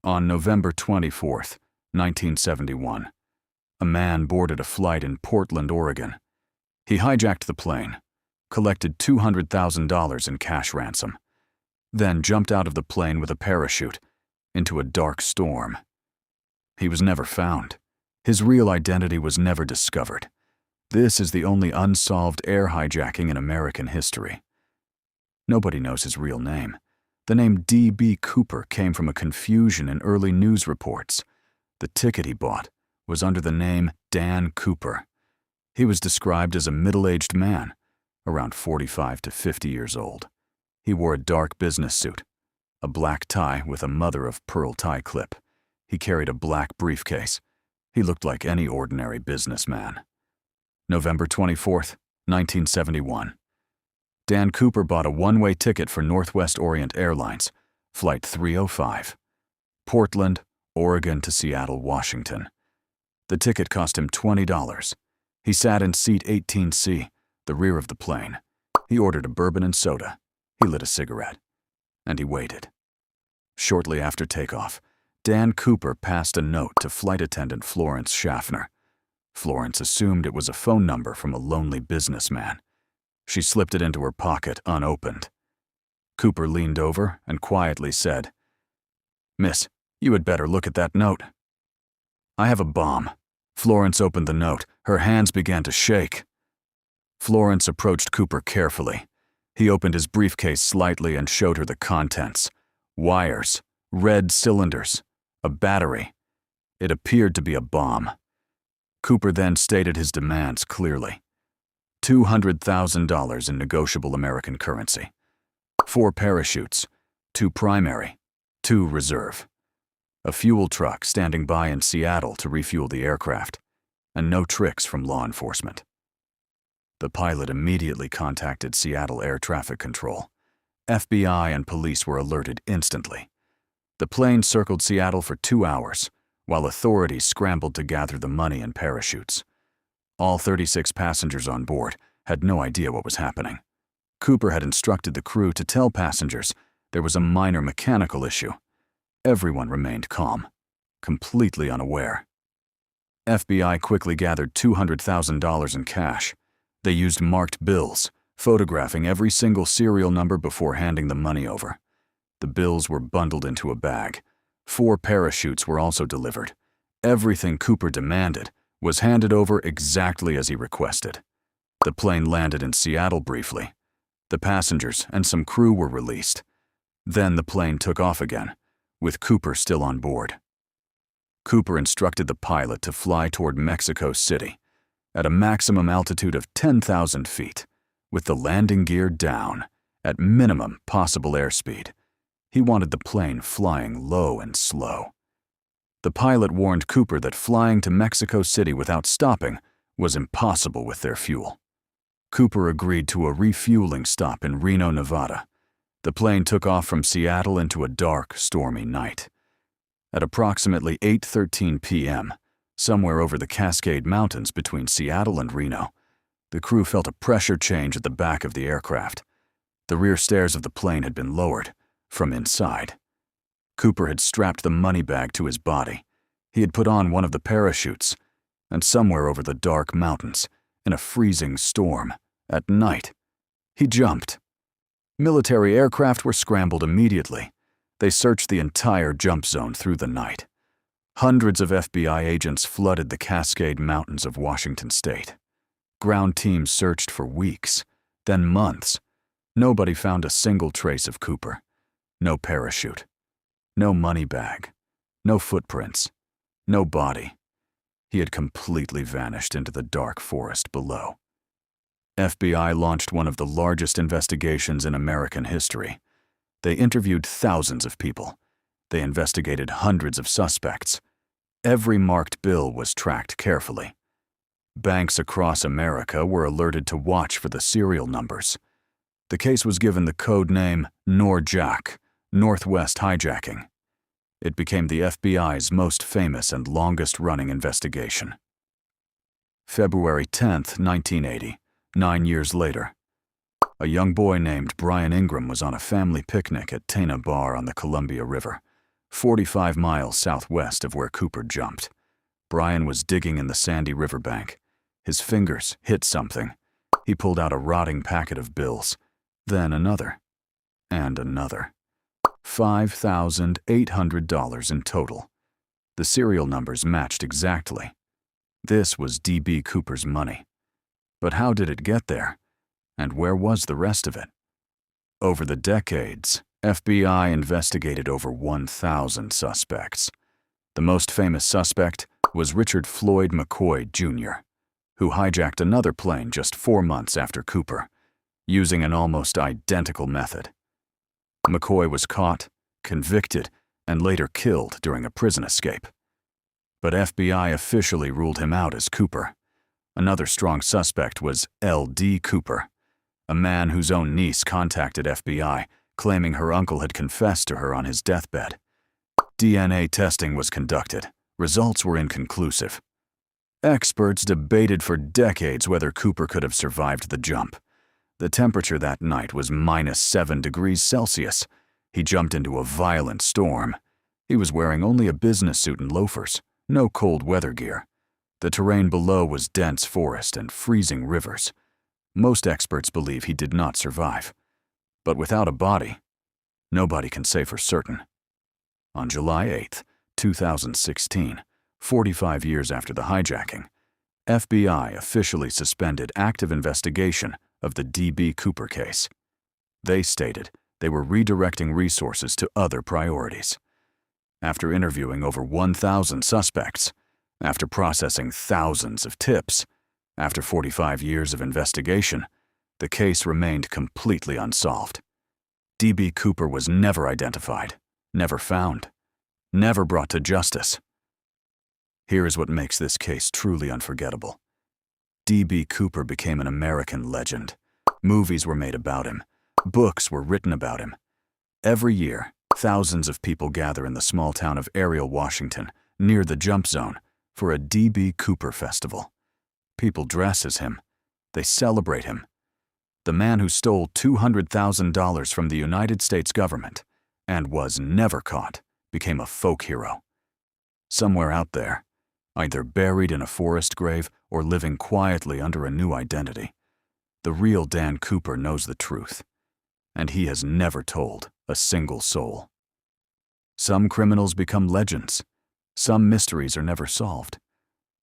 On November 24th, 1971, a man boarded a flight in Portland, Oregon. He hijacked the plane, collected $200,000 in cash ransom, then jumped out of the plane with a parachute into a dark storm. He was never found. His real identity was never discovered. This is the only unsolved air hijacking in American history. Nobody knows his real name. The name D.B. Cooper came from a confusion in early news reports. The ticket he bought was under the name Dan Cooper. He was described as a middle-aged man, around 45 to 50 years old. He wore a dark business suit, a black tie with a mother-of-pearl tie clip. He carried a black briefcase. He looked like any ordinary businessman. November 24th, 1971. Dan Cooper bought a one-way ticket for Northwest Orient Airlines, Flight 305, Portland, Oregon to Seattle, Washington. The ticket cost him $20. He sat in seat 18C, the rear of the plane. He ordered a bourbon and soda. He lit a cigarette. And he waited. Shortly after takeoff, Dan Cooper passed a note to flight attendant Florence Schaffner. Florence assumed it was a phone number from a lonely businessman. She slipped it into her pocket unopened. Cooper leaned over and quietly said, "Miss, you had better look at that note." "I have a bomb." Florence opened the note. Her hands began to shake. Florence approached Cooper carefully. He opened his briefcase slightly and showed her the contents. Wires, red cylinders, a battery. It appeared to be a bomb. Cooper then stated his demands clearly. $200,000 in negotiable American currency. 4 parachutes, 2 primary, 2 reserve. A fuel truck standing by in Seattle to refuel the aircraft, and no tricks from law enforcement. The pilot immediately contacted Seattle Air Traffic Control. FBI and police were alerted instantly. The plane circled Seattle for 2 hours, while authorities scrambled to gather the money and parachutes. All 36 passengers on board had no idea what was happening. Cooper had instructed the crew to tell passengers there was a minor mechanical issue. Everyone remained calm, completely unaware. FBI quickly gathered $200,000 in cash. They used marked bills, photographing every single serial number before handing the money over. The bills were bundled into a bag. 4 parachutes were also delivered. Everything Cooper demanded was handed over exactly as he requested. The plane landed in Seattle briefly. The passengers and some crew were released. Then the plane took off again, with Cooper still on board. Cooper instructed the pilot to fly toward Mexico City at a maximum altitude of 10,000 feet, with the landing gear down at minimum possible airspeed. He wanted the plane flying low and slow. The pilot warned Cooper that flying to Mexico City without stopping was impossible with their fuel. Cooper agreed to a refueling stop in Reno, Nevada. The plane took off from Seattle into a dark, stormy night. At approximately 8:13 p.m., somewhere over the Cascade Mountains between Seattle and Reno, the crew felt a pressure change at the back of the aircraft. The rear stairs of the plane had been lowered from inside. Cooper had strapped the money bag to his body. He had put on one of the parachutes, and somewhere over the dark mountains, in a freezing storm, at night, he jumped. Military aircraft were scrambled immediately. They searched the entire jump zone through the night. Hundreds of FBI agents flooded the Cascade Mountains of Washington state. Ground teams searched for weeks, then months. Nobody found a single trace of Cooper. No parachute. No money bag. No footprints. No body. He had completely vanished into the dark forest below. FBI launched one of the largest investigations in American history. They interviewed thousands of people. They investigated hundreds of suspects. Every marked bill was tracked carefully. Banks across America were alerted to watch for the serial numbers. The case was given the code name Hijacked, Northwest Hijacking. It became the FBI's most famous and longest-running investigation. February 10, 1980, 9 years later. A young boy named Brian Ingram was on a family picnic at Tana Bar on the Columbia River. 45 miles southwest of where Cooper jumped. Brian was digging in the sandy riverbank. His fingers hit something. He pulled out a rotting packet of bills, then another, and another. $5,800 in total. The serial numbers matched exactly. This was D.B. Cooper's money. But how did it get there? And where was the rest of it? Over the decades, FBI investigated over 1,000 suspects. The most famous suspect was Richard Floyd McCoy, Jr., who hijacked another plane just 4 months after Cooper, using an almost identical method. McCoy was caught, convicted, and later killed during a prison escape. But FBI officially ruled him out as Cooper. Another strong suspect was L.D. Cooper, a man whose own niece contacted FBI, claiming her uncle had confessed to her on his deathbed. DNA testing was conducted. Results were inconclusive. Experts debated for decades whether Cooper could have survived the jump. The temperature that night was -7 degrees Celsius. He jumped into a violent storm. He was wearing only a business suit and loafers, no cold weather gear. The terrain below was dense forest and freezing rivers. Most experts believe he did not survive. But without a body, nobody can say for certain. On July 8, 2016, 45 years after the hijacking, FBI officially suspended active investigation of the D.B. Cooper case. They stated they were redirecting resources to other priorities. After interviewing over 1,000 suspects, after processing thousands of tips, after 45 years of investigation, the case remained completely unsolved. D.B. Cooper was never identified, never found, never brought to justice. Here is what makes this case truly unforgettable. D.B. Cooper became an American legend. Movies were made about him. Books were written about him. Every year, thousands of people gather in the small town of Ariel, Washington, near the jump zone, for a D.B. Cooper festival. People dress as him. They celebrate him. The man who stole $200,000 from the United States government and was never caught became a folk hero. Somewhere out there, either buried in a forest grave or living quietly under a new identity, the real Dan Cooper knows the truth, and he has never told a single soul. Some criminals become legends. Some mysteries are never solved.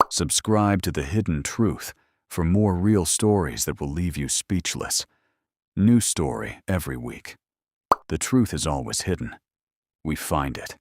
Subscribe to The Hidden Truth for more real stories that will leave you speechless. New story every week. The truth is always hidden. We find it.